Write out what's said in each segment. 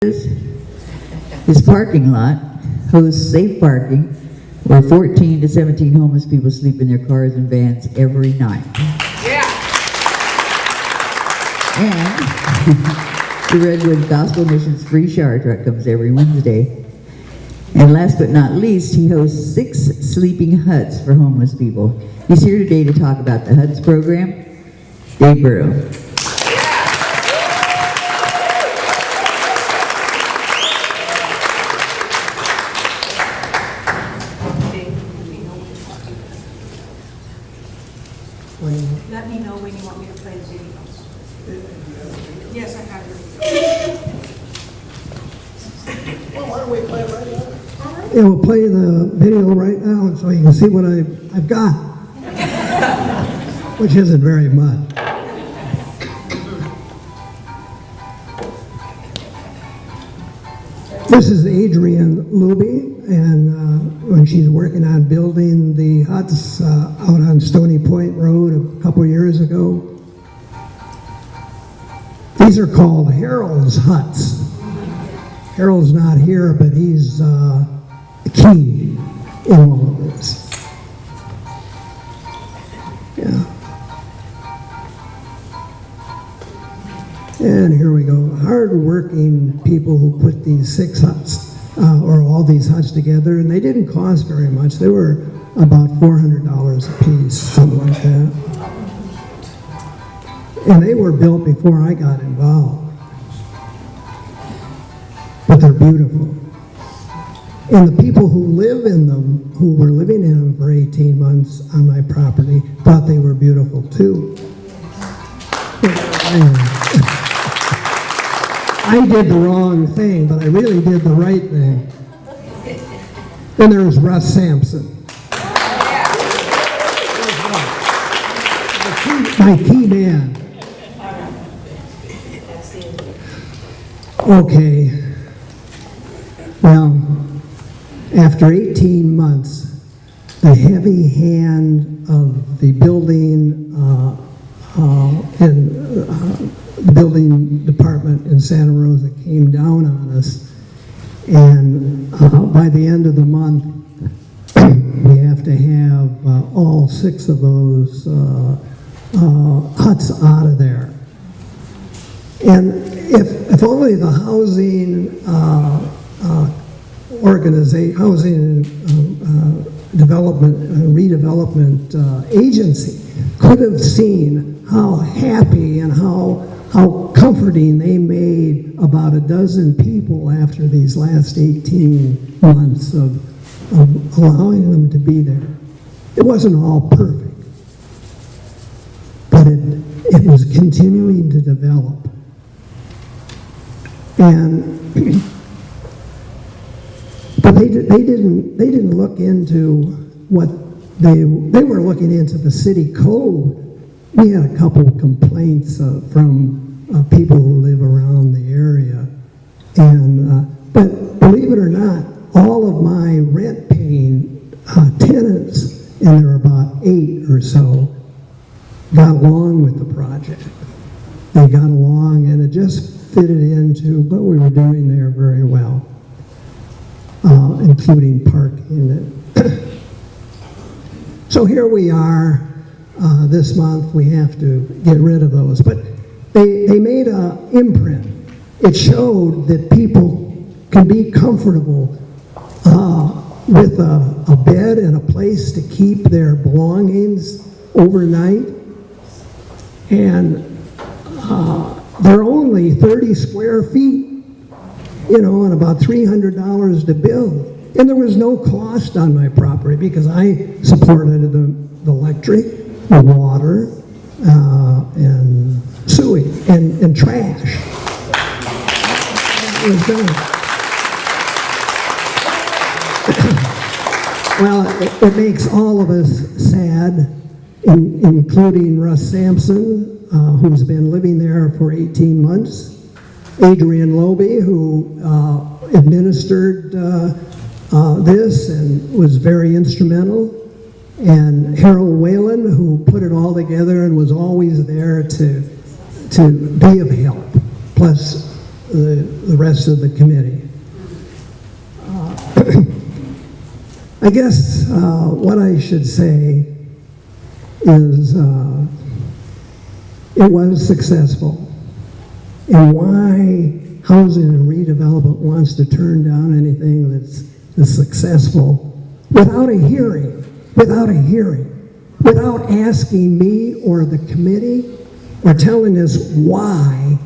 His parking lot hosts safe parking where 14 to 17 homeless people sleep in their cars and vans every night. Yeah. And the Redwood Gospel Missions free shower truck comes every Wednesday. And last but not least, he hosts 6 sleeping huts for homeless people. He's here today to talk about the HUTS program. Dave Burrow. Let me know when you want me to play the video. Yes, I have it. Well, why don't we play it right now? Yeah, we'll play the video right now so you can see what I've got, which isn't very much. This is Adrienne Luby, and when she's working on building the huts out on Stony Point Road a couple years ago. These are called Harold's huts. Harold's not here, but he's key in all of this. Yeah. And here we go. Hard-working people who put these 6 huts, or all these huts together, and they didn't cost very much. They were about $400 a piece, something like that. And they were built before I got involved. But they're beautiful. And the people who live in them, who were living in them for 18 months on my property, thought they were beautiful too. I did the wrong thing, but I really did the right thing. Then there was Russ Sampson. My key man. Okay. Well, after 18 months, the heavy hand of the building the building department in Santa Rosa came down on us, and by the end of the month, we have to have all 6 of those huts out of there. And if only the housing redevelopment agency could have seen how happy and how comforting they made about a dozen people after these last 18 months of allowing them to be there. It wasn't all perfect, but it was continuing to develop. And but they didn't look into what they were looking into the city code. We had a couple of complaints from people who live around the area, and but believe it or not, all of my rent-paying tenants, and there were about 8 or so, got along with the project. They got along, and it just fitted into what we were doing there very well, including parking. So here we are. This month we have to get rid of those, but they made an imprint. It showed that people can be comfortable with a bed and a place to keep their belongings overnight, and they're only 30 square feet, and about $300 to build. And there was no cost on my property because I supported the electric, the water, and sewage, and trash. It was done. Well, it makes all of us sad, including Russ Sampson, who's been living there for 18 months, Adrienne Luby, who administered this and was very instrumental, and Harold Whalen, who put it all together and was always there to be of help, plus the rest of the committee. I guess what I should say is it was successful. And why housing and redevelopment wants to turn down anything that's successful without a hearing, without asking me or the committee or telling us why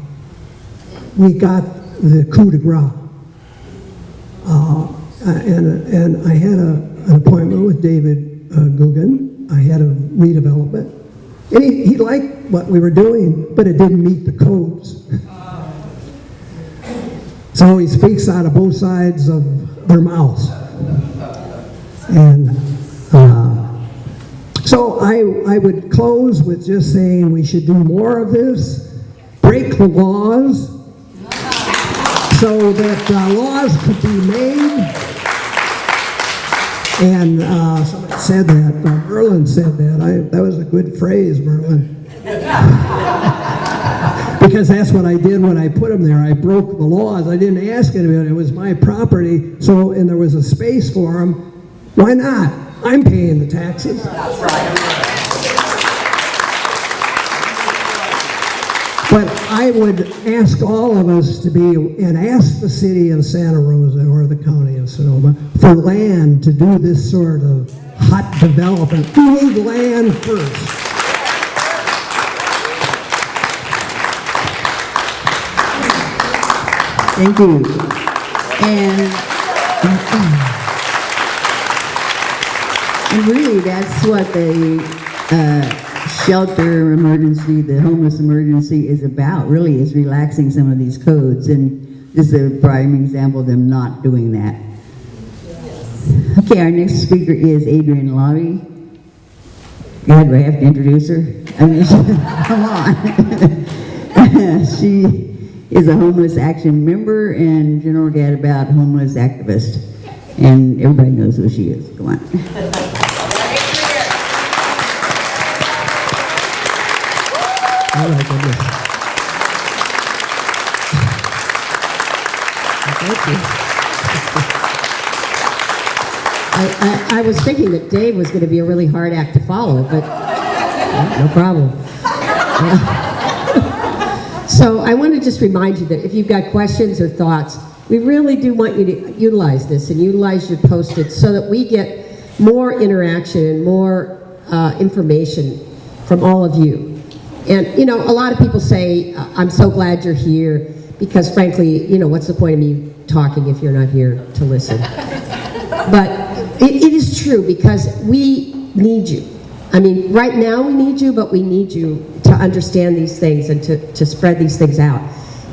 we got the coup de grace. And I had an appointment with David Guggen. I had a redevelopment. And he liked what we were doing, but it didn't meet the codes. So he speaks out of both sides of their mouths. And so I would close with just saying we should do more of this, break the laws, so that laws could be made. And somebody said that, Merlin said that. That was a good phrase, Merlin. Because that's what I did when I put them there. I broke the laws. I didn't ask anybody. It was my property. So, and there was a space for them. Why not? I'm paying the taxes. That's right. But I would ask all of us to be, and ask the city of Santa Rosa or the county of Sonoma for land to do this sort of hot development. We need land first. Thank you. And really, that's what the shelter emergency, the homeless emergency is about, really, is relaxing some of these codes. And this is a prime example of them not doing that. Okay, our next speaker is Adrienne Lobby. God, do I have to introduce her? I mean, come on. She is a Homeless Action member and general gadabout homeless activist. And everybody knows who she is. Come on. Oh my goodness. Thank you. I was thinking that Dave was going to be a really hard act to follow, but no problem. So I want to just remind you that if you've got questions or thoughts, we really do want you to utilize this and utilize your post-its so that we get more interaction and more information from all of you. And, you know, a lot of people say, I'm so glad you're here, because frankly, you know, what's the point of me talking if you're not here to listen? But it is true, because we need you. I mean, right now we need you, but we need you to understand these things and to spread these things out.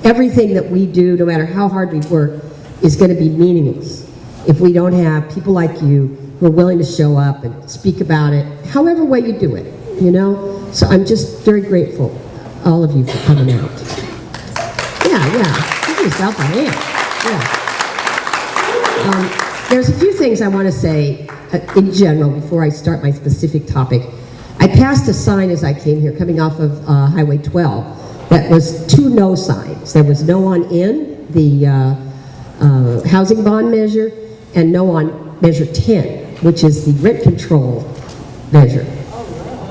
Everything that we do, no matter how hard we work, is going to be meaningless if we don't have people like you who are willing to show up and speak about it, however way you do it, you know? So I'm just very grateful, all of you, for coming out. Yeah, give yourself a hand. Yeah. There's a few things I want to say in general before I start my specific topic. I passed a sign as I came here, coming off of Highway 12, that was 2 no signs. There was no on N, the housing bond measure, and no on Measure 10, which is the rent control measure.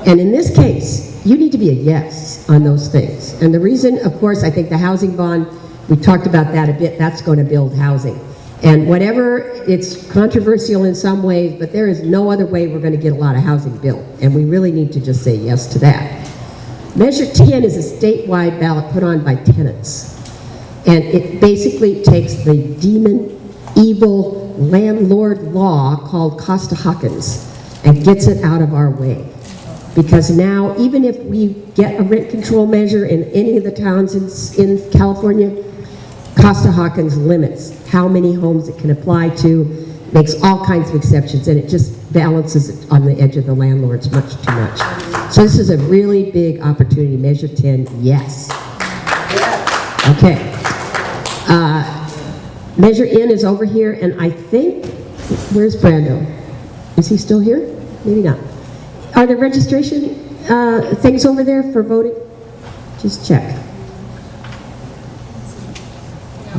And in this case, you need to be a yes on those things. And the reason, of course, I think the housing bond, we talked about that a bit, that's going to build housing. And whatever, it's controversial in some ways, but there is no other way we're going to get a lot of housing built. And we really need to just say yes to that. Measure 10 is a statewide ballot put on by tenants. And it basically takes the demon, evil landlord law called Costa-Hawkins and gets it out of our way. Because now, even if we get a rent control measure in any of the towns in California, Costa-Hawkins limits how many homes it can apply to, makes all kinds of exceptions, and it just balances it on the edge of the landlords much too much. So this is a really big opportunity. Measure 10, yes. Okay. Measure N is over here, and I think, where's Brando? Is he still here? Maybe not. Are there registration things over there for voting? Just check.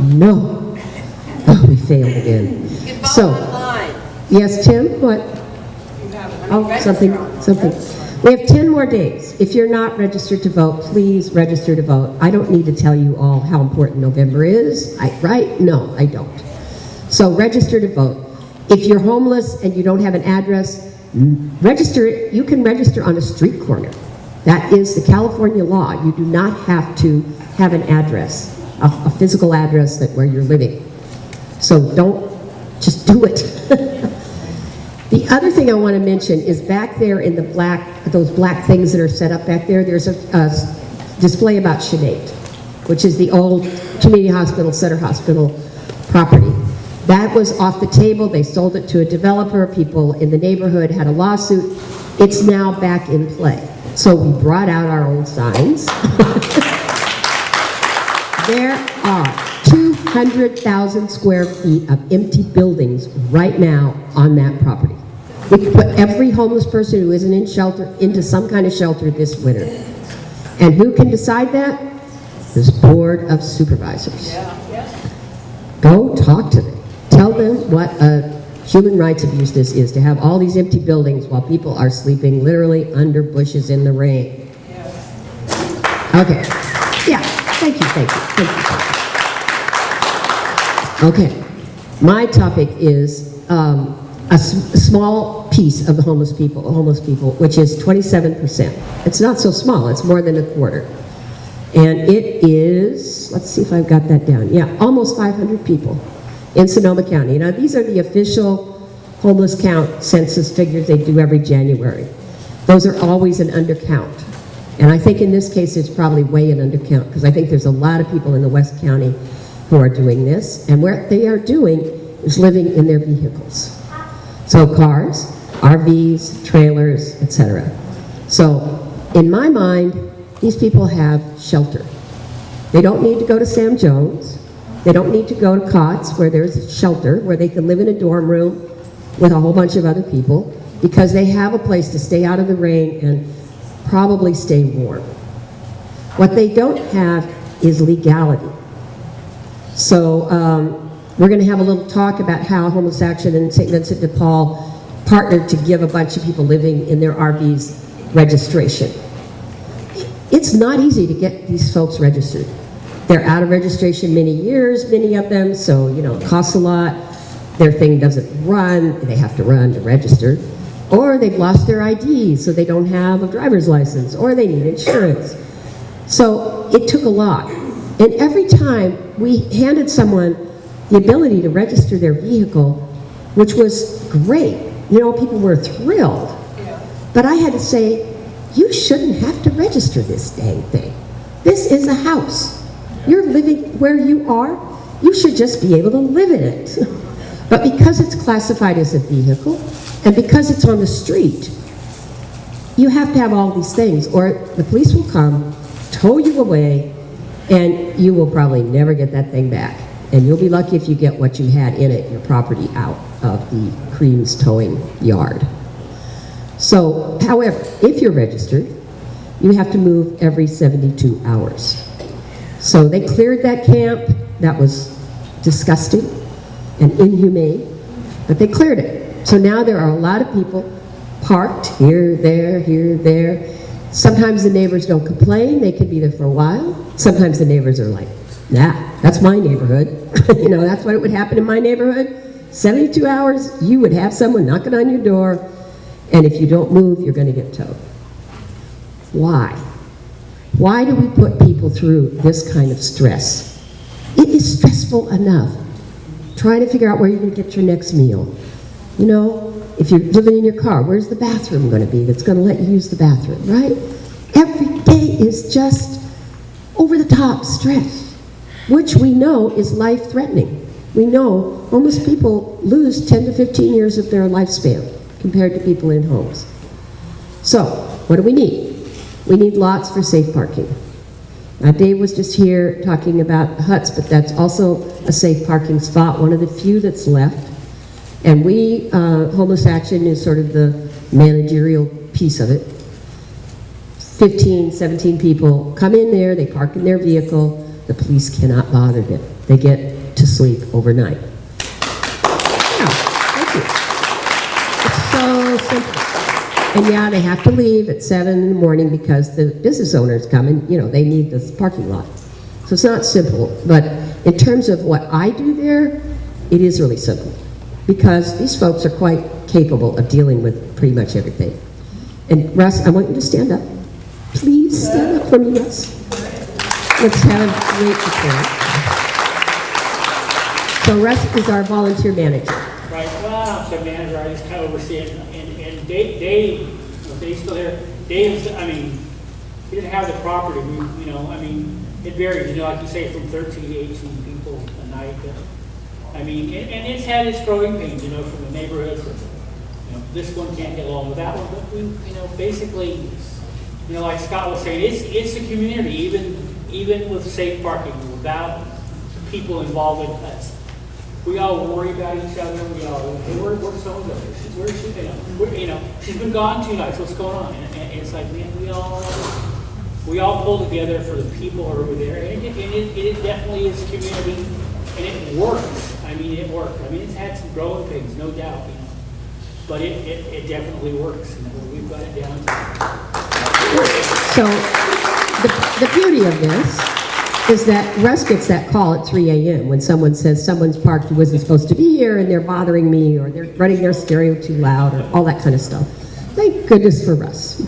No. Oh, we failed again. So, yes, Tim, what? Oh, something. We have 10 more days. If you're not registered to vote, please register to vote. I don't need to tell you all how important November is, right? No, I don't. So register to vote. If you're homeless and you don't have an address, register. You can register on a street corner. That is the California law. You do not have to have an address, a physical address where you're living. So just do it. The other thing I want to mention is back there in those black things that are set up back there, there's a display about Sinead, which is the old community hospital, Sutter Hospital property. That was off the table. They sold it to a developer. People in the neighborhood had a lawsuit. It's now back in play. So we brought out our old signs. There are 200,000 square feet of empty buildings right now on that property. We could put every homeless person who isn't in shelter into some kind of shelter this winter. And who can decide that? This Board of Supervisors. Go talk to them. Tell them what a human rights abuse this is, to have all these empty buildings while people are sleeping literally under bushes in the rain. Okay. Yeah. Thank you. Okay. My topic is a small piece of the homeless people, which is 27%. It's not so small. It's more than a quarter. And it is, let's see if I've got that down. Yeah, almost 500 people in Sonoma County. Now, these are the official homeless count census figures they do every January. Those are always an undercount. And I think in this case, it's probably way an undercount, because I think there's a lot of people in the West County who are doing this, and what they are doing is living in their vehicles. So cars, RVs, trailers, etc. So in my mind, these people have shelter. They don't need to go to Sam Jones. They don't need to go to COTS, where there's shelter, where they can live in a dorm room with a whole bunch of other people, because they have a place to stay out of the rain and probably stay warm. What they don't have is legality. So we're going to have a little talk about how Homeless Action and St. Vincent de Paul partnered to give a bunch of people living in their RVs registration. It's not easy to get these folks registered. They're out of registration many years, many of them, so it costs a lot. Their thing doesn't run, they have to run to register. Or they've lost their ID, so they don't have a driver's license, or they need insurance. So it took a lot. And every time we handed someone the ability to register their vehicle, which was great. People were thrilled. But I had to say, you shouldn't have to register this dang thing. This is a house. You're living where you are. You should just be able to live in it. But because it's classified as a vehicle, and because it's on the street, you have to have all these things, or the police will come, tow you away, and you will probably never get that thing back. And you'll be lucky if you get what you had in it, your property, out of the Creams towing yard. So, however, if you're registered, you have to move every 72 hours. So they cleared that camp. That was disgusting and inhumane, but they cleared it. So now there are a lot of people parked here, there. Sometimes the neighbors don't complain. They can be there for a while. Sometimes the neighbors are like, nah, that's my neighborhood. That's what it would happen in my neighborhood. 72 hours, you would have someone knocking on your door, and if you don't move, you're going to get towed. Why? Why do we put people through this kind of stress? It is stressful enough trying to figure out where you're going to get your next meal. If you're living in your car, where's the bathroom going to be that's going to let you use the bathroom, right? Every day is just over-the-top stress, which we know is life-threatening. We know homeless people lose 10 to 15 years of their lifespan compared to people in homes. So, what do we need? We need lots for safe parking. Now, Dave was just here talking about huts, but that's also a safe parking spot, one of the few that's left. And we, Homeless Action is sort of the managerial piece of it. 15, 17 people come in there, they park in their vehicle, the police cannot bother them. they get to sleep overnight. Yeah, thank you. It's so simple. And yeah, they have to leave at 7 in the morning because the business owners come and, you know, they need this parking lot. So it's not simple, but in terms of what I do there, it is really simple. Because these folks are quite capable of dealing with pretty much everything. And Russ, I want you to stand up. Please stand up for me, Russ. Let's have a great report. So Russ is our volunteer manager. Right, well, I'm the manager, I just kind of oversee it, and Dave's still there. Dave's, I mean, he didn't have the property, you know, I mean, it varies, you know, like you say, from 13 to 18 people a night. I mean, and it's had its growing pains, you know, from the neighborhood, from, you know, this one can't get along with that one, but we, you know, basically, you know, like Scott was saying, it's a community, even with safe parking, without people involved in us. We all worry about each other. Where's so-and-so? Where's she? You know, she's been gone 2 nights. What's going on? And it's like, man, we all pull together for the people who are over there, and it definitely is community, and it works. I mean, it worked. I mean, it's had some growing pains, no doubt, you know, but it definitely works. You know, we've got it down to. So the beauty of this is that Russ gets that call at 3 a.m. when someone says someone's parked who wasn't supposed to be here and they're bothering me, or they're running their stereo too loud, or all that kind of stuff. Thank goodness for Russ.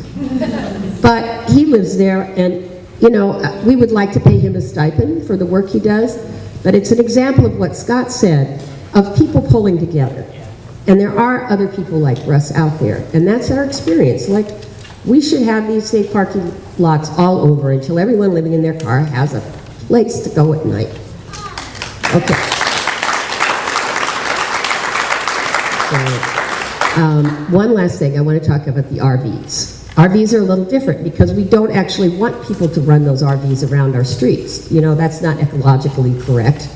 But he lives there, and you know, we would like to pay him a stipend for the work he does, but it's an example of what Scott said, of people pulling together. And there are other people like Russ out there, and that's our experience. Like, we should have these safe parking lots all over until everyone living in their car has a place to go at night. Okay. So, one last thing, I want to talk about the RVs. RVs are a little different because we don't actually want people to run those RVs around our streets. You know, that's not ecologically correct.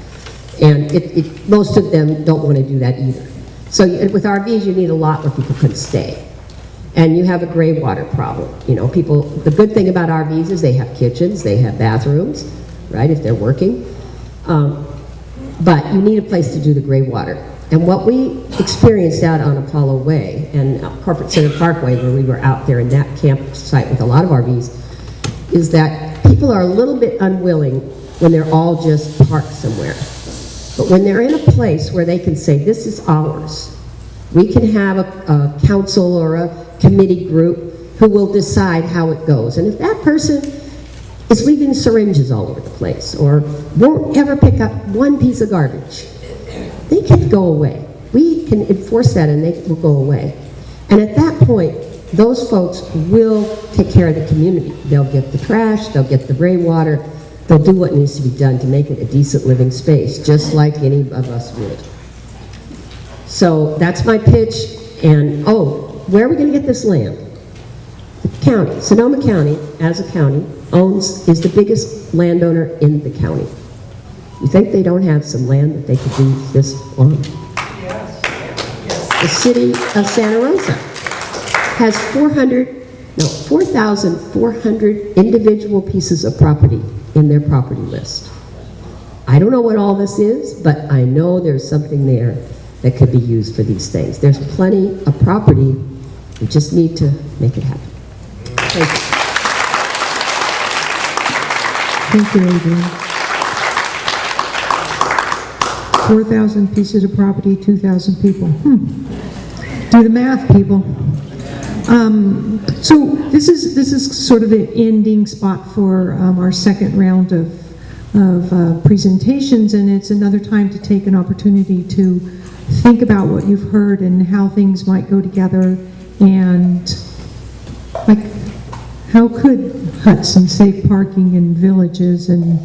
And most of them don't want to do that either. So with RVs, you need a lot where people can stay. And you have a gray water problem. You know, people, the good thing about RVs is they have kitchens, they have bathrooms, right, if they're working. But you need a place to do the gray water. And what we experienced out on Apollo Way and Corporate Center Parkway, where we were out there in that campsite with a lot of RVs, is that people are a little bit unwilling when they're all just parked somewhere. But when they're in a place where they can say, this is ours, we can have a council or a committee group who will decide how it goes. And if that person is leaving syringes all over the place or won't ever pick up one piece of garbage, they can go away. We can enforce that and they will go away. And at that point, those folks will take care of the community. They'll get the trash, they'll get the gray water, they'll do what needs to be done to make it a decent living space, just like any of us would. So that's my pitch. And where are we going to get this land? The county, Sonoma County, as a county, is the biggest landowner in the county. You think they don't have some land that they could do this on? Yes. The city of Santa Rosa has 4,400 individual pieces of property in their property list. I don't know what all this is, but I know there's something there that could be used for these things. There's plenty of property. We just need to make it happen. Thank you. Thank you, Adrian. 4,000 pieces of property, 2,000 people. Do the math, people. So this is sort of an ending spot for our second round of presentations, and it's another time to take an opportunity to think about what you've heard and how things might go together, and like how could huts and safe parking in villages and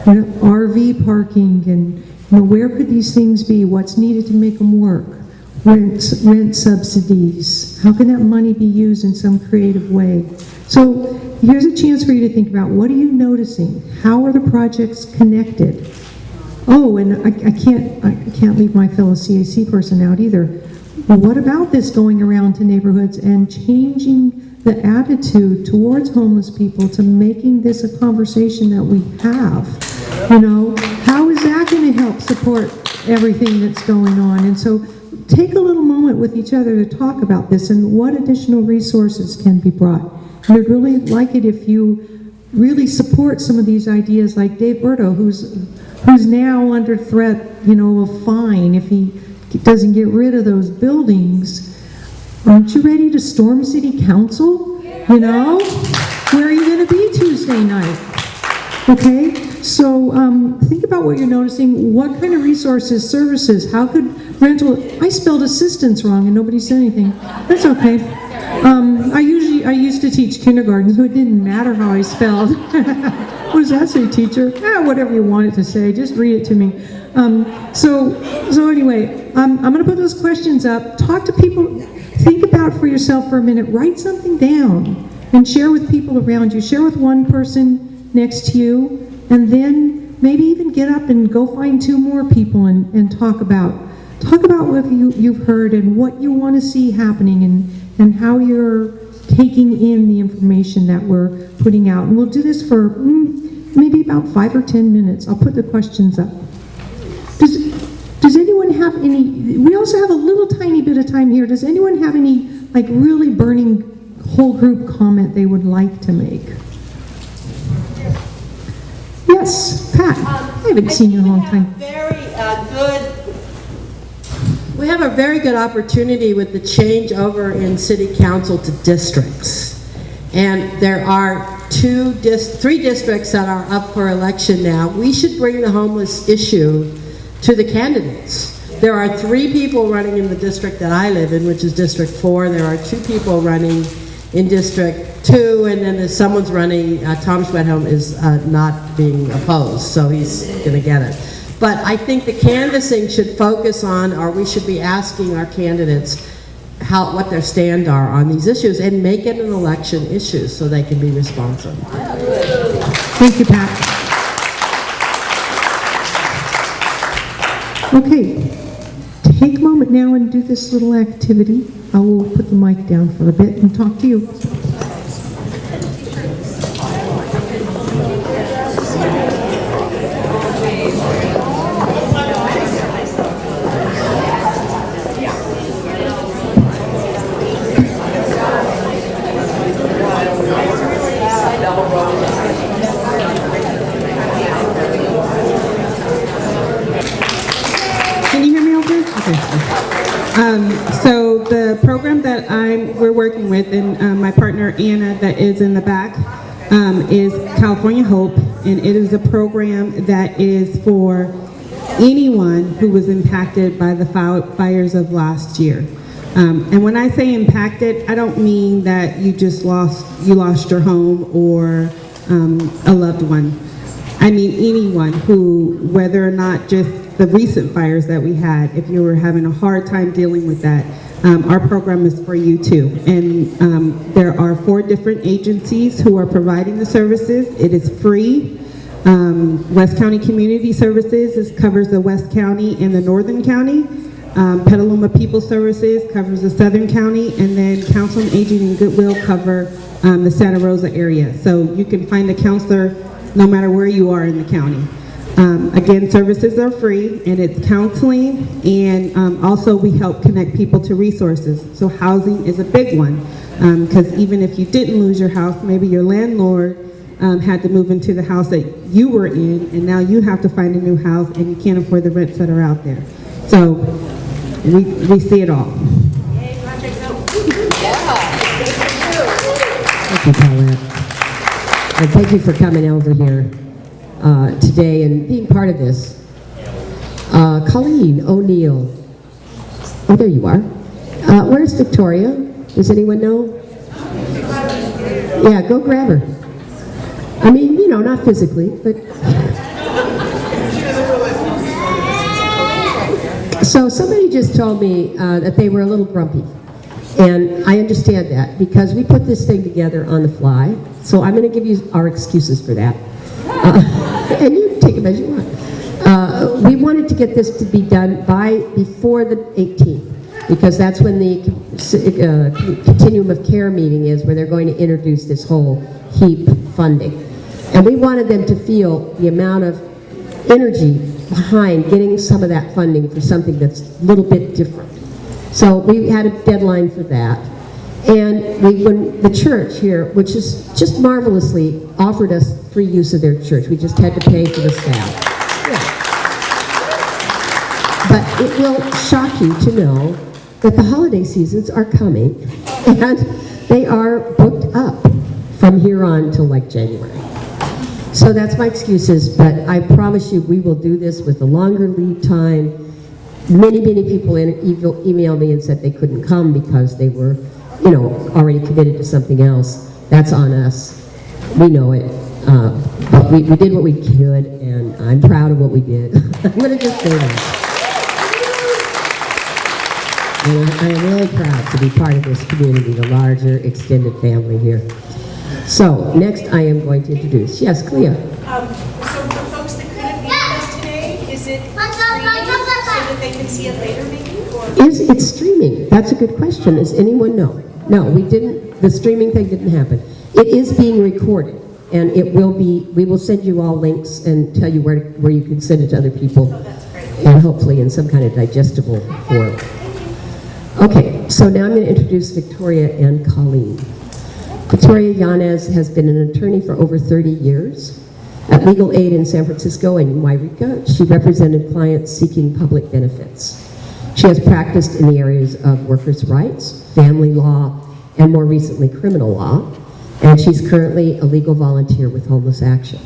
RV parking and where could these things be? What's needed to make them work? Rent subsidies. How can that money be used in some creative way? So here's a chance for you to think about, what are you noticing? How are the projects connected? Oh, and I can't leave my fellow CAC person out either. Well, what about this going around to neighborhoods and changing the attitude towards homeless people to making this a conversation that we have. You know, how is that going to help support everything that's going on? And so take a little moment with each other to talk about this and what additional resources can be brought. And I'd really like it if you really support some of these ideas, like Dave Berto, who's now under threat, you know, of fine if he doesn't get rid of those buildings. Aren't you ready to storm city council? You know? Where are you going to be Tuesday night? Okay? So think about what you're noticing. What kind of resources, services, how could rental... I spelled assistance wrong and nobody said anything. That's okay. I used to teach kindergarten, so it didn't matter how I spelled. What does that say, teacher? Whatever you want it to say, just read it to me. So anyway, I'm going to put those questions up. Talk to people. Think about for yourself for a minute. Write something down and share with people around you. Share with one person next to you, and then maybe even get up and go find 2 more people and talk about what you've heard and what you want to see happening and how you're taking in the information that we're putting out. And we'll do this for maybe about 5 or 10 minutes. I'll put the questions up. Does anyone have any, we also have a little tiny bit of time here. Does anyone have any like really burning whole group comment they would like to make? Yes, Pat. I haven't seen you in a long time. We have a very good opportunity with the changeover in city council to districts. And there are 3 districts that are up for election now. We should bring the homeless issue to the candidates. There are 3 people running in the district that I live in, which is District 4. There are 2 people running in District 2, and then there's someone's running, Tom Schwedhelm is not being opposed, so he's gonna get it. But I think the canvassing should focus on, or we should be asking our candidates what their stand are on these issues and make it an election issue so they can be responsive. Thank you, Pat. Okay, take a moment now and do this little activity. I will put the mic down for a bit and talk to you. So the program that we're working with, and my partner Anna that is in the back, is California Hope, and it is a program that is for anyone who was impacted by the fires of last year. And when I say impacted, I don't mean that you lost your home or a loved one. I mean anyone who, whether or not just the recent fires that we had, if you were having a hard time dealing with that, our program is for you too. And there are 4 different agencies who are providing the services. It is free. West County Community Services covers the West County and the Northern County. Petaluma People Services covers the Southern County, and then Council on Aging and Goodwill cover the Santa Rosa area. So you can find a counselor no matter where you are in the county. Again, services are free, and it's counseling, and also we help connect people to resources. So housing is a big one, because even if you didn't lose your house, maybe your landlord had to move into the house that you were in, and now you have to find a new house, and you can't afford the rents that are out there. So we see it all. Thank you, Paulette. And thank you for coming over here today and being part of this. Colleen O'Neill. Oh, there you are. Where's Victoria? Does anyone know? Yeah, go grab her. I mean, you know, not physically, but... So somebody just told me that they were a little grumpy. And I understand that because we put this thing together on the fly. So I'm going to give you our excuses for that. And you can take them as you want. We wanted to get this to be done before the 18th, because that's when the Continuum of Care meeting is, where they're going to introduce this whole HEAP funding. And we wanted them to feel the amount of energy behind getting some of that funding for something that's a little bit different. So we had a deadline for that. And when the church here, which is just marvelously, offered us free use of their church. We just had to pay for the staff. Yeah. But it will shock you to know that the holiday seasons are coming, and they are booked up from here on till like January. So that's my excuses, but I promise you we will do this with a longer lead time. Many people emailed me and said they couldn't come because they were, you know, already committed to something else. That's on us. We know it. But we did what we could, and I'm proud of what we did. I'm going to just say that. And I am really proud to be part of this community, the larger extended family here. So, next I am going to introduce, yes, Clea. So for folks that couldn't be with us today, is it streaming so that they can see it later maybe? Or? Is it streaming? That's a good question. Does anyone know? No, we didn't, the streaming thing didn't happen. It is being recorded, and it will be, we will send you all links and tell you where you can send it to other people. Oh, that's great. And hopefully in some kind of digestible form. Okay, so now I'm going to introduce Victoria and Colleen. Victoria Yanez has been an attorney for over 30 years. At Legal Aid in San Francisco and Yreka, she represented clients seeking public benefits. She has practiced in the areas of workers' rights, family law, and more recently criminal law, and she's currently a legal volunteer with Homeless Action.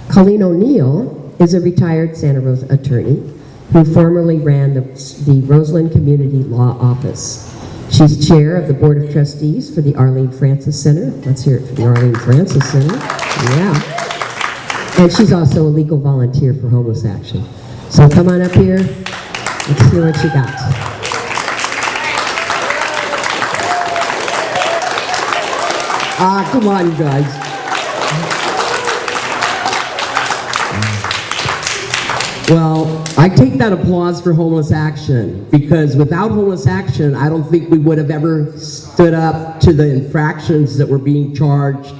Colleen O'Neill is a retired Santa Rosa attorney who formerly ran the Roseland Community Law Office. She's chair of the Board of Trustees for the Arlene Francis Center. Let's hear it for the Arlene Francis Center. Yeah. And she's also a legal volunteer for Homeless Action. So come on up here. Let's hear what you got. Come on, you guys. Well, I take that applause for Homeless Action, because without Homeless Action, I don't think we would have ever stood up to the infractions that were being charged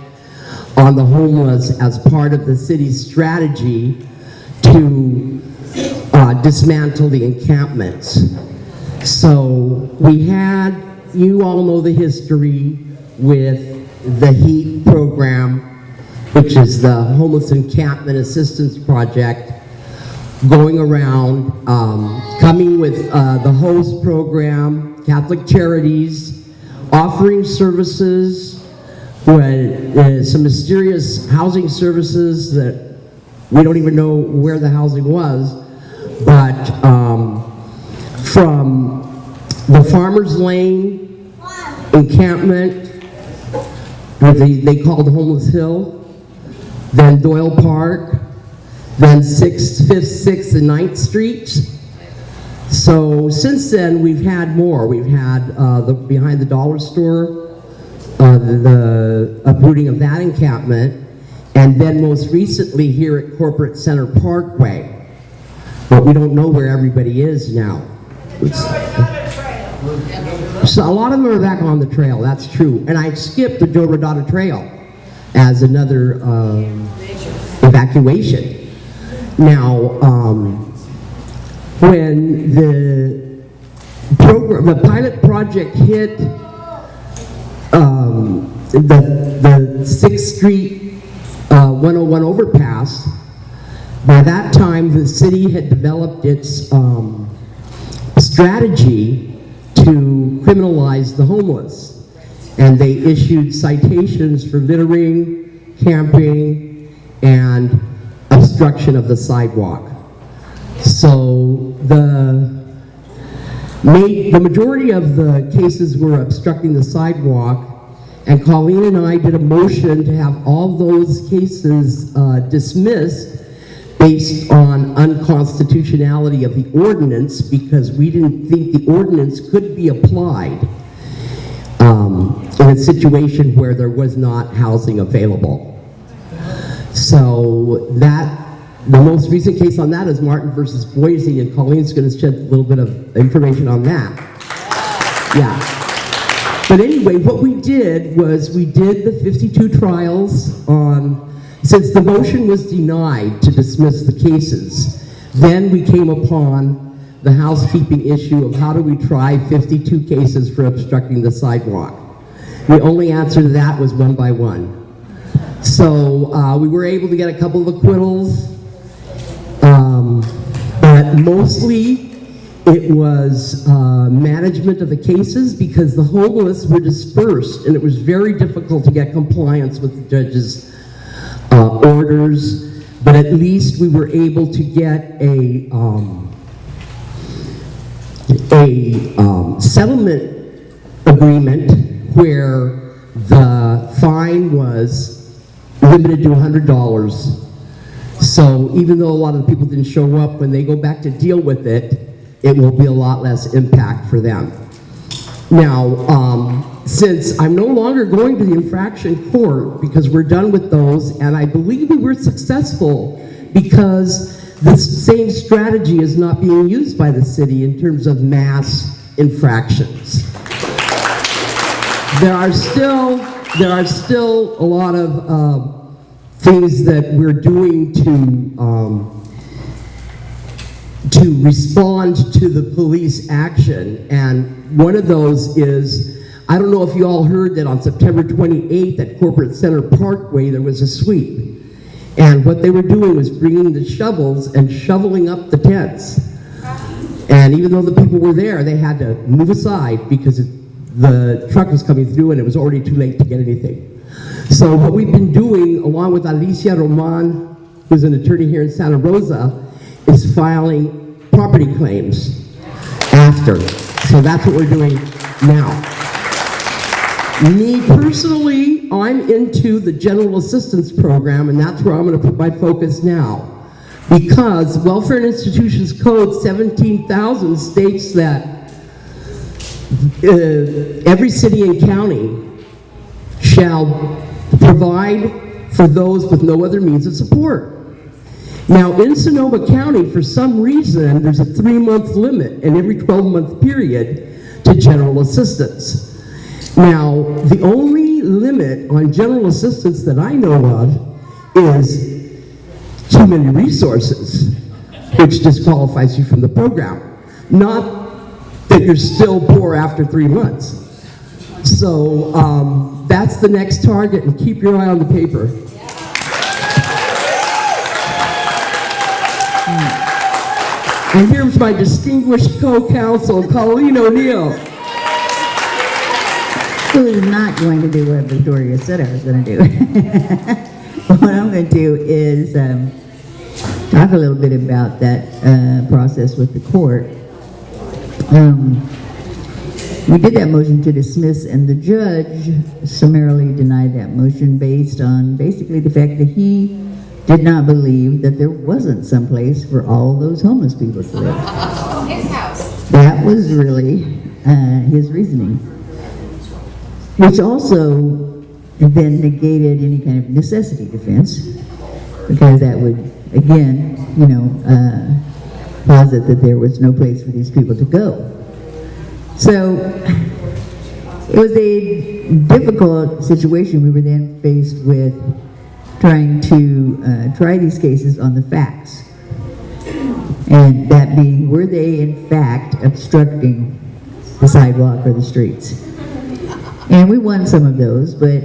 on the homeless as part of the city's strategy to dismantle the encampments. So we had, you all know the history with the HEAP program, which is the Homeless Encampment Assistance Project, going around, coming with the host program, Catholic Charities, offering services, some mysterious housing services that we don't even know where the housing was, but from the Farmers Lane encampment, they called Homeless Hill, then Doyle Park, then 5th, 6th, and 9th Streets. So since then, we've had more. We've had behind the dollar store, the uprooting of that encampment, and then most recently here at Corporate Center Parkway. But we don't know where everybody is now. So a lot of them are back on the trail, that's true. And I skipped the Joe Rodata Trail as another evacuation. Now, when the pilot project hit the 6th Street 101 overpass, by that time the city had developed its strategy to criminalize the homeless. And they issued citations for littering, camping, and obstruction of the sidewalk. So the majority of the cases were obstructing the sidewalk, and Colleen and I did a motion to have all those cases dismissed based on unconstitutionality of the ordinance, because we didn't think the ordinance could be applied in a situation where there was not housing available. So the most recent case on that is Martin versus Boise, and Colleen's going to shed a little bit of information on that. Yeah. But anyway, what we did was we did the 52 trials on, since the motion was denied to dismiss the cases, then we came upon the housekeeping issue of how do we try 52 cases for obstructing the sidewalk. The only answer to that was 1 by 1. So we were able to get a couple of acquittals, but mostly it was management of the cases because the homeless were dispersed and it was very difficult to get compliance with the judge's orders, but at least we were able to get a settlement agreement where the fine was limited to $100. So even though a lot of the people didn't show up, when they go back to deal with it, it will be a lot less impact for them. Now, since I'm no longer going to the infraction court because we're done with those, and I believe we were successful because the same strategy is not being used by the city in terms of mass infractions. There are still a lot of things that we're doing to respond to the police action, and one of those is, I don't know if you all heard that on September 28th at Corporate Center Parkway there was a sweep, and what they were doing was bringing the shovels and shoveling up the tents, and even though the people were there, they had to move aside because the truck was coming through and it was already too late to get anything. So what we've been doing, along with Alicia Roman, who's an attorney here in Santa Rosa, is filing property claims after. So that's what we're doing now. Me personally, I'm into the general assistance program, and that's where I'm going to put my focus now. Because Welfare and Institutions Code 17,000 states that every city and county shall provide for those with no other means of support. Now, in Sonoma County, for some reason, there's a 3-month limit in every 12-month period to general assistance. Now, the only limit on general assistance that I know of is too many resources, which disqualifies you from the program. Not that you're still poor after 3 months. So that's the next target, and keep your eye on the paper. And here's my distinguished co-counsel, Colleen O'Neill. Who is not going to do what Victoria said I was going to do. What I'm going to do is talk a little bit about that process with the court. We did that motion to dismiss, and the judge summarily denied that motion based on basically the fact that he did not believe that there wasn't some place for all those homeless people to live. His house. That was really his reasoning, which also then negated any kind of necessity defense, because that would, again, posit that there was no place for these people to go. So it was a difficult situation. We were then faced with trying to try these cases on the facts. And that being, were they in fact obstructing the sidewalk or the streets? And we won some of those, but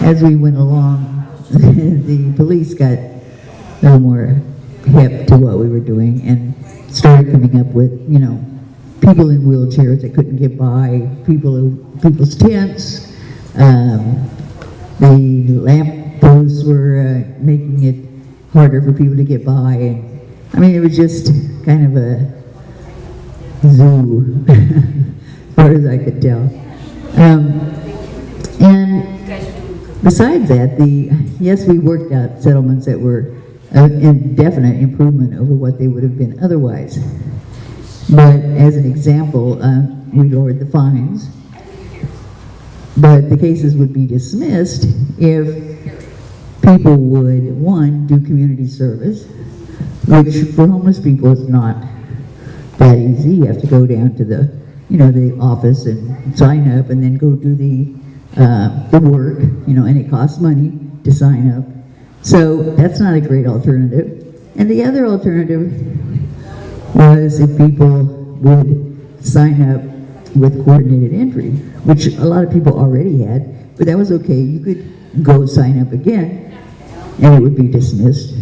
as we went along, the police got a little more hip to what we were doing and started coming up with, people in wheelchairs that couldn't get by, people's tents, the lamp posts were making it harder for people to get by, and it was just kind of a zoo, as far as I could tell. And besides that, yes, we worked out settlements that were a definite improvement over what they would have been otherwise. But as an example, we lowered the fines, but the cases would be dismissed if people would, one, do community service, which for homeless people is not that easy. You have to go down to the the office and sign up and then go do the work, and it costs money to sign up. So that's not a great alternative. And the other alternative was if people would sign up with coordinated entry, which a lot of people already had, but that was okay. You could go sign up again and it would be dismissed.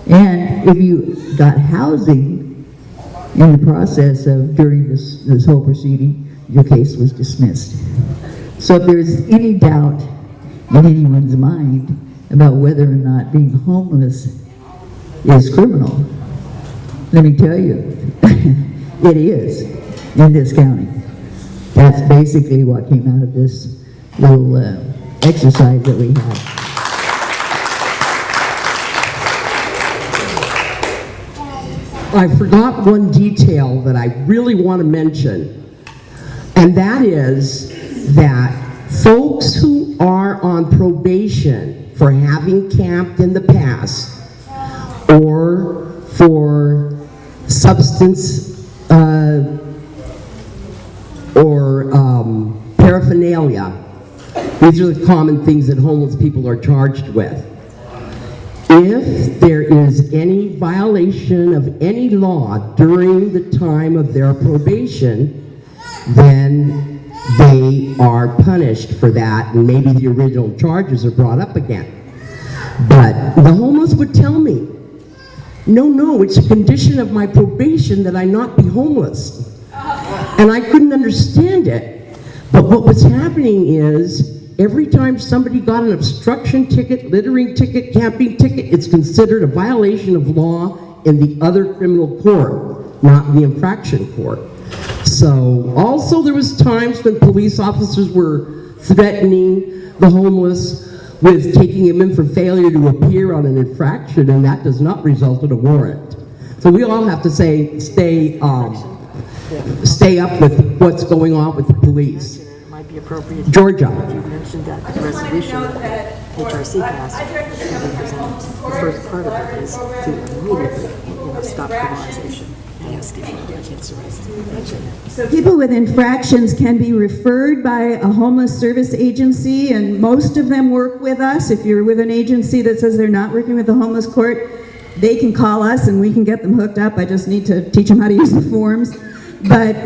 And if you got housing in the process of during this whole proceeding, your case was dismissed. So if there's any doubt in anyone's mind about whether or not being homeless is criminal, let me tell you, it is in this county. That's basically what came out of this little exercise that we had. I forgot one detail that I really want to mention, and that is that folks who are on probation for having camped in the past or for substance or paraphernalia, these are the common things that homeless people are charged with. If there is any violation of any law during the time of their probation, then they are punished for that, and maybe the original charges are brought up again. But the homeless would tell me, no, it's a condition of my probation that I not be homeless. And I couldn't understand it. But what was happening is, every time somebody got an obstruction ticket, littering ticket, camping ticket, it's considered a violation of law in the other criminal court, not the infraction court. So also there was times when police officers were threatening the homeless with taking him in for failure to appear on an infraction, and that does not result in a warrant. So we all have to stay up with what's going on with the police. Might be appropriate. Georgia. You mentioned that the resolution that HRC passed, the first part of it is to immediately, stop criminalization. So people with infractions can be referred by a homeless service agency, and most of them work with us. If you're with an agency that says they're not working with the homeless court, they can call us and we can get them hooked up. I just need to teach them how to use the forms. But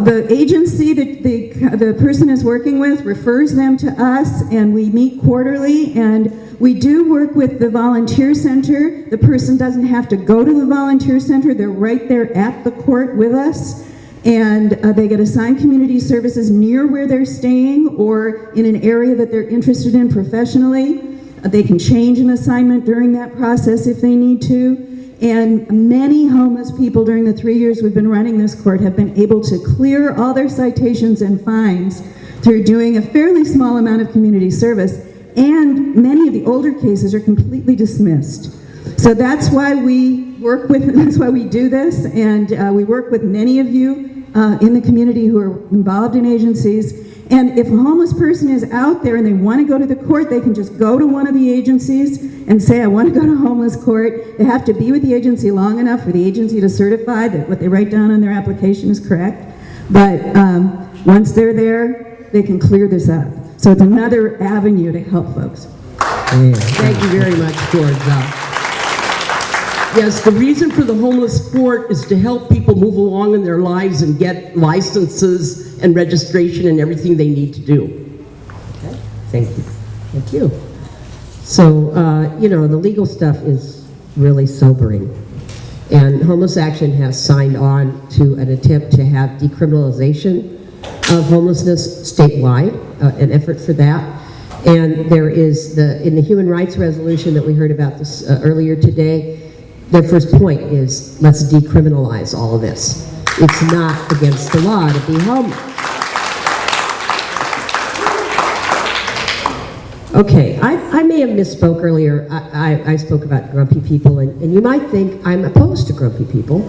the agency that the person is working with refers them to us, and we meet quarterly, and we do work with the volunteer center. The person doesn't have to go to the volunteer center. They're right there at the court with us, and they get assigned community services near where they're staying or in an area that they're interested in professionally. They can change an assignment during that process if they need to. And many homeless people during the 3 years we've been running this court have been able to clear all their citations and fines through doing a fairly small amount of community service, and many of the older cases are completely dismissed. So that's why we work with, that's why we do this, and we work with many of you in the community who are involved in agencies. And if a homeless person is out there and they want to go to the court, they can just go to one of the agencies and say, I want to go to homeless court. They have to be with the agency long enough for the agency to certify that what they write down on their application is correct. But once they're there, they can clear this up. So it's another avenue to help folks. Yeah. Thank you very much, Georgia. Yes, the reason for the homeless court is to help people move along in their lives and get licenses and registration and everything they need to do. Okay, thank you. Thank you. So, the legal stuff is really sobering. And Homeless Action has signed on to an attempt to have decriminalization of homelessness statewide, an effort for that. And there is in the human rights resolution that we heard about this earlier today, their first point is, let's decriminalize all of this. It's not against the law to be homeless. Okay, I may have misspoke earlier. I spoke about grumpy people, and you might think I'm opposed to grumpy people.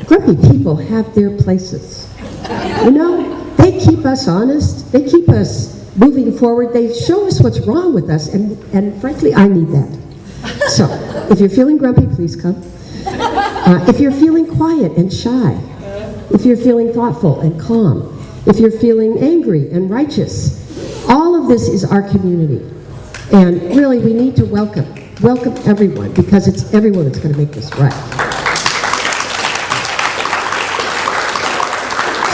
Grumpy people have their places. They keep us honest. They keep us moving forward. They show us what's wrong with us, and frankly, I need that. So, if you're feeling grumpy, please come. If you're feeling quiet and shy, if you're feeling thoughtful and calm, if you're feeling angry and righteous. All of this is our community. And really, we need to welcome everyone, because it's everyone that's going to make this right.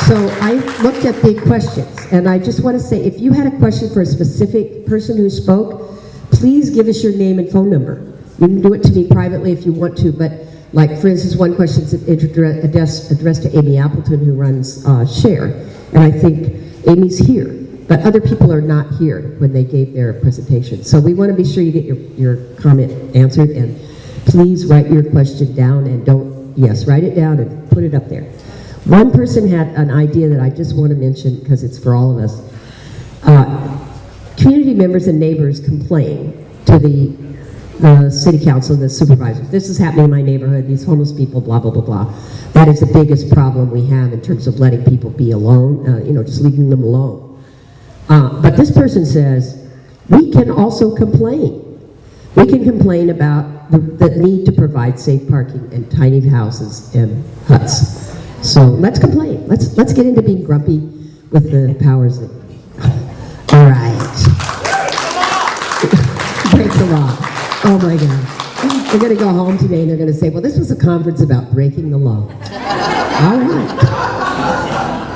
So I looked at big questions, and I just want to say, if you had a question for a specific person who spoke, please give us your name and phone number. You can do it to me privately if you want to, but like, for instance, one question is addressed to Amy Appleton, who runs SHARE, and I think Amy's here, but other people are not here when they gave their presentation. So we want to be sure you get your comment answered, and please write your question down, and write it down and put it up there. One person had an idea that I just want to mention because it's for all of us. Community members and neighbors complain to the city council and the supervisors. This is happening in my neighborhood, these homeless people, blah, blah, blah, blah. That is the biggest problem we have in terms of letting people be alone, just leaving them alone. But this person says, we can also complain. We can complain about the need to provide safe parking in tiny houses and huts. So let's complain. Let's get into being grumpy with the powers that. All right. Break the law. Oh my God. We're going to go home today and they're going to say, well, this was a conference about breaking the law. All right.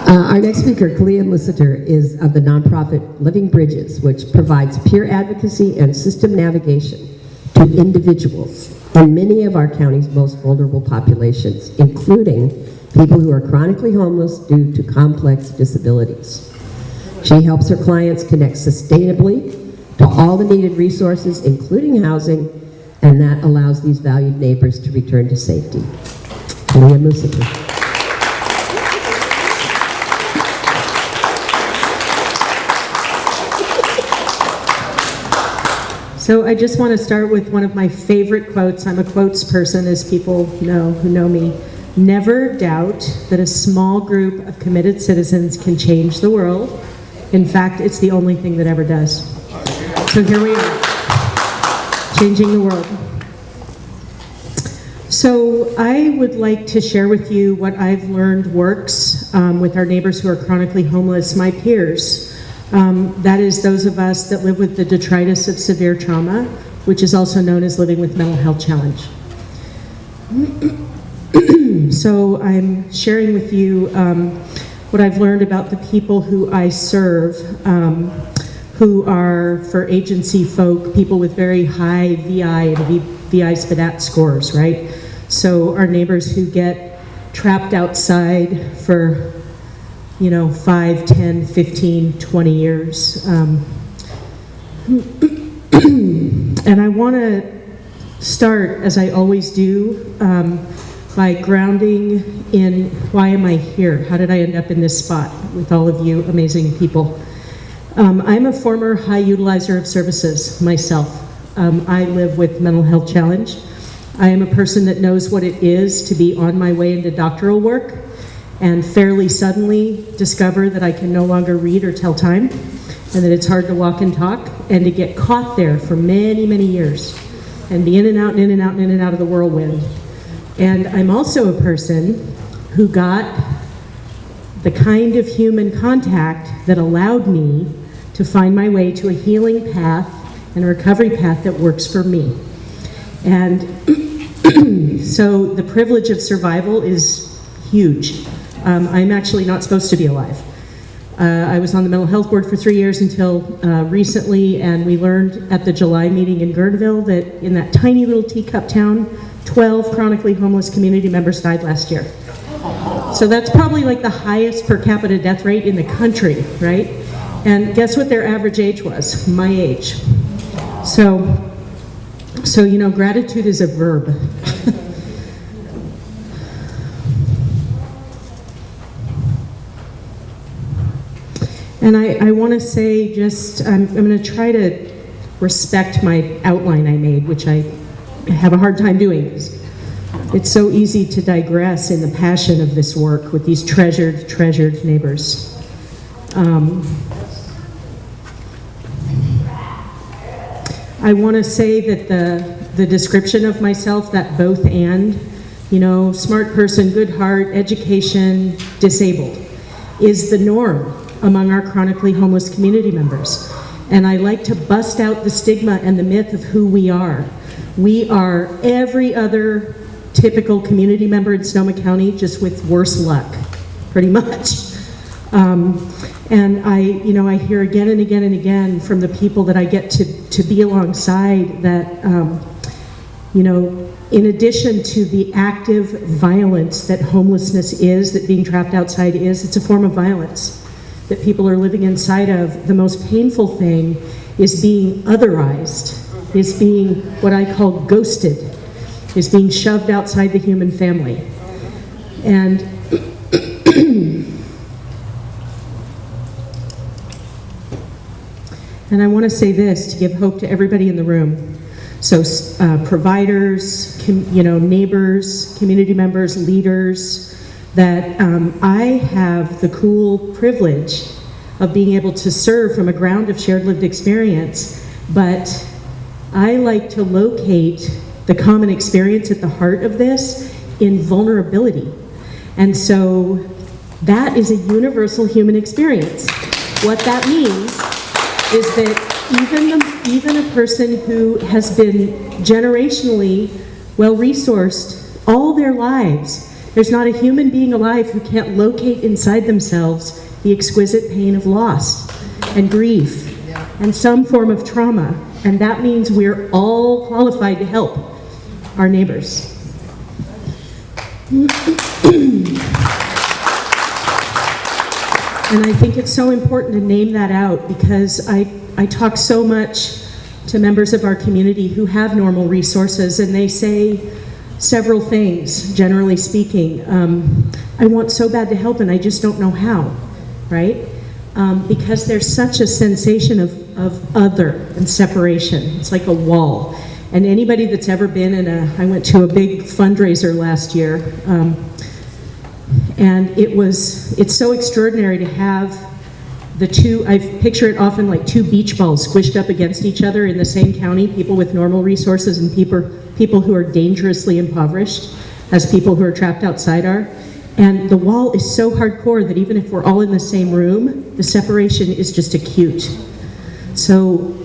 Our next speaker, Kalia Musiter, is of the nonprofit Living Bridges, which provides peer advocacy and system navigation to individuals in many of our county's most vulnerable populations, including people who are chronically homeless due to complex disabilities. She helps her clients connect sustainably to all the needed resources, including housing, and that allows these valued neighbors to return to safety. Kalia Musiter. So I just want to start with one of my favorite quotes. I'm a quotes person, as people know who know me. Never doubt that a small group of committed citizens can change the world. In fact, it's the only thing that ever does. So here we are, changing the world. So I would like to share with you what I've learned works with our neighbors who are chronically homeless, my peers. That is those of us that live with the detritus of severe trauma, which is also known as living with mental health challenge. So I'm sharing with you what I've learned about the people who I serve, who are, for agency folk, people with very high VI and VI SPDAT scores, right? So our neighbors who get trapped outside for 5, 10, 15, 20 years. And I want to start, as I always do, by grounding in why am I here? How did I end up in this spot with all of you amazing people? I'm a former high utilizer of services myself. I live with mental health challenge. I am a person that knows what it is to be on my way into doctoral work and fairly suddenly discover that I can no longer read or tell time, and that it's hard to walk and talk, and to get caught there for many, many years, and be in and out and in and out and in and out of the whirlwind. And I'm also a person who got the kind of human contact that allowed me to find my way to a healing path and a recovery path that works for me. And so the privilege of survival is huge. I'm actually not supposed to be alive. I was on the mental health board for 3 years until recently, and we learned at the July meeting in Guerneville that in that tiny little teacup town, 12 chronically homeless community members died last year. So that's probably like the highest per capita death rate in the country, right? And guess what their average age was? My age. So gratitude is a verb. And I want to say I'm going to try to respect my outline I made, which I have a hard time doing. It's so easy to digress in the passion of this work with these treasured neighbors. I want to say that the description of myself, that both and, you know, smart person, good heart, education, disabled, is the norm among our chronically homeless community members. And I like to bust out the stigma and the myth of who we are. We are every other typical community member in Sonoma County, just with worse luck, pretty much. And I hear again and again and again from the people that I get to be alongside that, in addition to the active violence that homelessness is, that being trapped outside is, it's a form of violence that people are living inside of. The most painful thing is being otherized, is being what I call ghosted, is being shoved outside the human family. And and I want to say this to give hope to everybody in the room. So providers, neighbors, community members, leaders, that I have the cool privilege of being able to serve from a ground of shared lived experience, but I like to locate the common experience at the heart of this in vulnerability. And so that is a universal human experience. What that means is that even a person who has been generationally well-resourced all their lives, there's not a human being alive who can't locate inside themselves the exquisite pain of loss and grief and some form of trauma. And that means we're all qualified to help our neighbors. And I think it's so important to name that out, because I talk so much to members of our community who have normal resources, and they say several things, generally speaking. I want so bad to help and I just don't know how, right? Because there's such a sensation of other and separation. It's like a wall. And anybody that's ever been I went to a big fundraiser last year, and it's so extraordinary to have the two, I picture it often like two beach balls squished up against each other in the same county, people with normal resources and people who are dangerously impoverished, as people who are trapped outside are. And the wall is so hardcore that even if we're all in the same room, the separation is just acute. So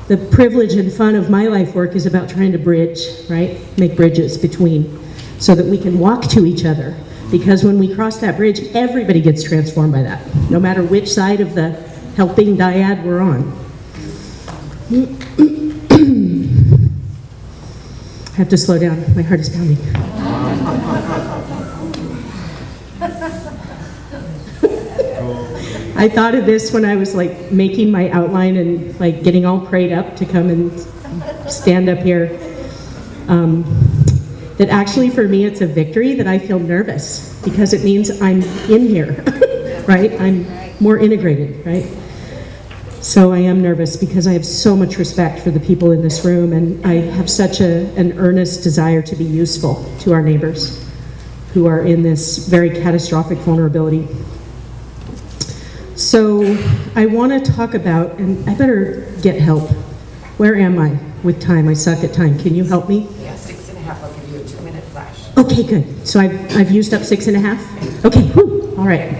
the privilege and fun of my life work is about trying to bridge, right? Make bridges between, so that we can walk to each other. Because when we cross that bridge, everybody gets transformed by that, no matter which side of the helping dyad we're on. I have to slow down, my heart is pounding. I thought of this when I was like making my outline and like getting all prayed up to come and stand up here. That actually for me it's a victory that I feel nervous, because it means I'm in here, right? I'm more integrated, right? So I am nervous because I have so much respect for the people in this room, and I have such an earnest desire to be useful to our neighbors who are in this very catastrophic vulnerability. So I want to talk about, and I better get help. Where am I with time? I suck at time. Can you help me? Yeah, 6.5. I'll give you a 2-minute flash. Okay, good. So I've used up 6.5? Okay, whew, all right.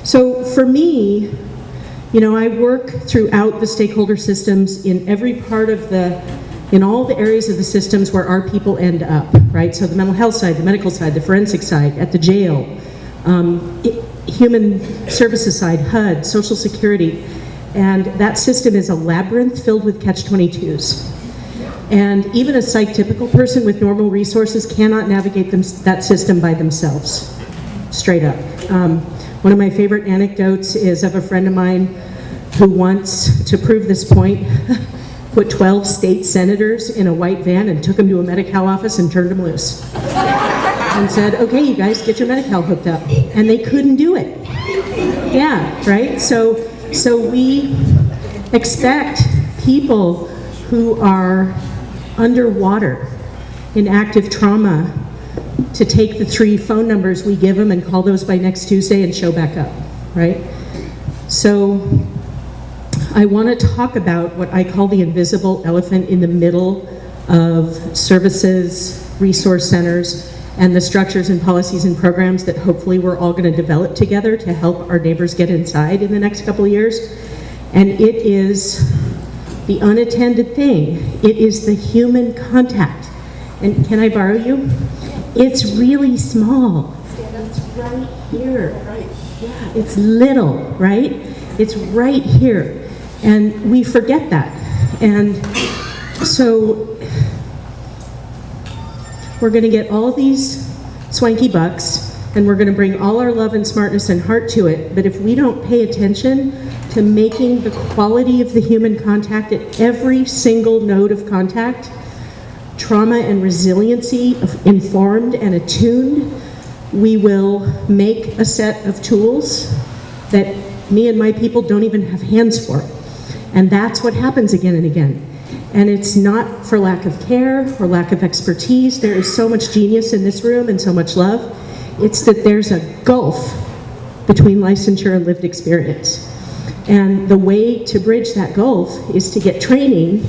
So for me, I work throughout the stakeholder systems in every part of in all the areas of the systems where our people end up, right? So the mental health side, the medical side, the forensic side, at the jail, human services side, HUD, Social Security, and that system is a labyrinth filled with catch-22s. And even a psych-typical person with normal resources cannot navigate that system by themselves, straight up. One of my favorite anecdotes is of a friend of mine who once, to prove this point, put 12 state senators in a white van and took them to a Medi-Cal office and turned them loose. And said, okay, you guys, get your Medi-Cal hooked up. And they couldn't do it. Yeah, right? So we expect people who are underwater in active trauma to take the 3 phone numbers we give them and call those by next Tuesday and show back up, right? So I want to talk about what I call the invisible elephant in the middle of services, resource centers, and the structures and policies and programs that hopefully we're all going to develop together to help our neighbors get inside in the next couple of years. And it is the unattended thing. It is the human contact. And can I borrow you? It's really small. It's right here. Yeah, it's little, right? It's right here. And we forget that. And so we're going to get all these swanky bucks, and we're going to bring all our love and smartness and heart to it. But if we don't pay attention to making the quality of the human contact at every single node of contact, trauma and resiliency informed and attuned, we will make a set of tools that me and my people don't even have hands for. And that's what happens again and again. And it's not for lack of care or lack of expertise. There is so much genius in this room and so much love. It's that there's a gulf between licensure and lived experience. And the way to bridge that gulf is to get training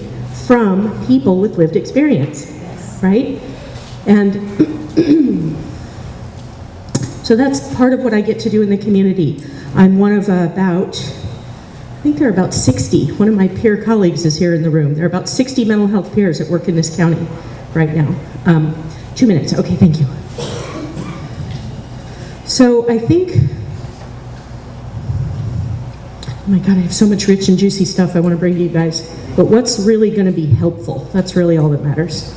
from people with lived experience, right? And so that's part of what I get to do in the community. I'm one of about, I think there are about 60. One of my peer colleagues is here in the room. There are about 60 mental health peers that work in this county right now. 2 minutes, okay, thank you. So I think, oh my God, I have so much rich and juicy stuff I want to bring to you guys, but what's really going to be helpful? That's really all that matters.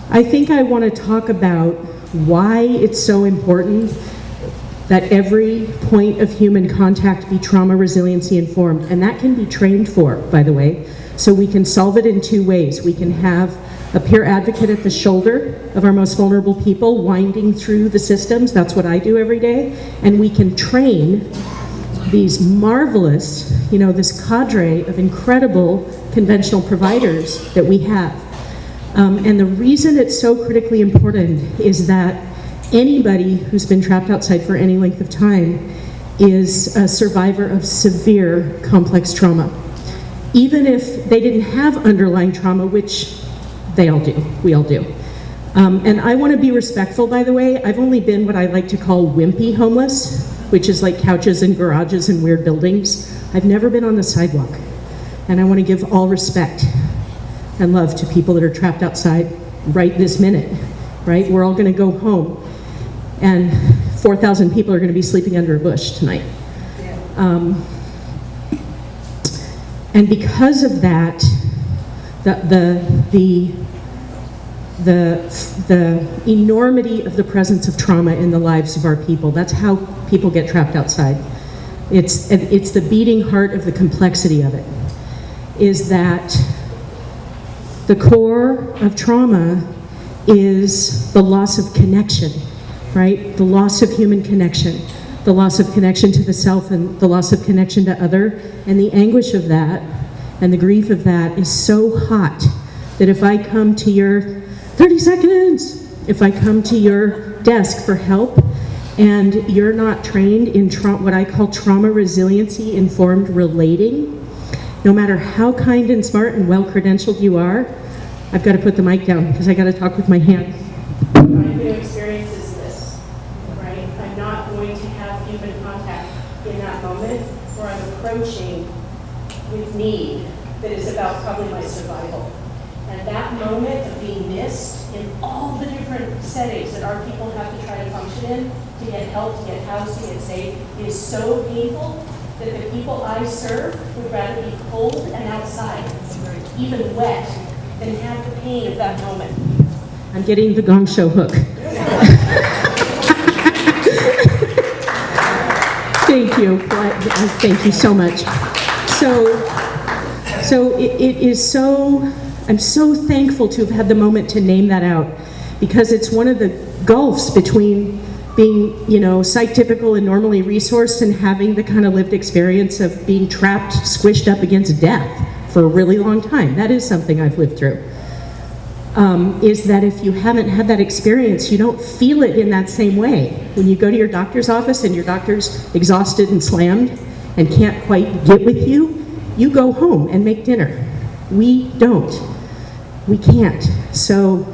I think I want to talk about why it's so important that every point of human contact be trauma resiliency informed, and that can be trained for, by the way. So we can solve it in two ways. We can have a peer advocate at the shoulder of our most vulnerable people, winding through the systems. That's what I do every day. And we can train these marvelous, this cadre of incredible conventional providers that we have. And the reason it's so critically important is that anybody who's been trapped outside for any length of time is a survivor of severe complex trauma. Even if they didn't have underlying trauma, which they all do, we all do. And I want to be respectful, by the way. I've only been what I like to call wimpy homeless, which is like couches and garages and weird buildings. I've never been on the sidewalk. And I want to give all respect and love to people that are trapped outside right this minute, right? We're all going to go home, and 4,000 people are going to be sleeping under a bush tonight. And because of that, the enormity of the presence of trauma in the lives of our people, that's how people get trapped outside. It's the beating heart of the complexity of it, is that the core of trauma is the loss of connection, right? The loss of human connection, the loss of connection to the self and the loss of connection to other, and the anguish of that and the grief of that is so hot that if I come to your, 30 seconds, if I come to your desk for help and you're not trained in what I call trauma resiliency informed relating, no matter how kind and smart and well-credentialed you are, I've got to put the mic down because I got to talk with my hands. What I'm going to experience is this, right? I'm not going to have human contact in that moment where I'm approaching with need that is about probably my survival. And that moment of being missed in all the different settings that our people have to try to function in, to get help, to get housed, to get safe, is so painful that the people I serve would rather be cold and outside, even wet, than have the pain of that moment. I'm getting the Gong Show hook. Thank you. Thank you so much. So it is so, I'm so thankful to have had the moment to name that out, because it's one of the gulfs between being, psych-typical and normally resourced and having the kind of lived experience of being trapped, squished up against death for a really long time. That is something I've lived through. Is that if you haven't had that experience, you don't feel it in that same way. When you go to your doctor's office and your doctor's exhausted and slammed and can't quite get with you, you go home and make dinner. We don't. we can't. So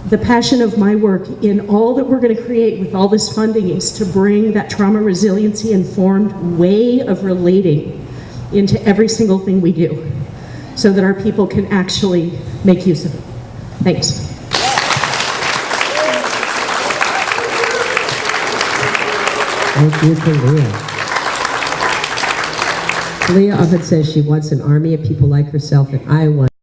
the passion of my work in all that we're going to create with all this funding is to bring that trauma resiliency informed way of relating into every single thing we do so that our people can actually make use of it. Thanks. Thank you to Leah. Leah often says she wants an army of people like herself, and I want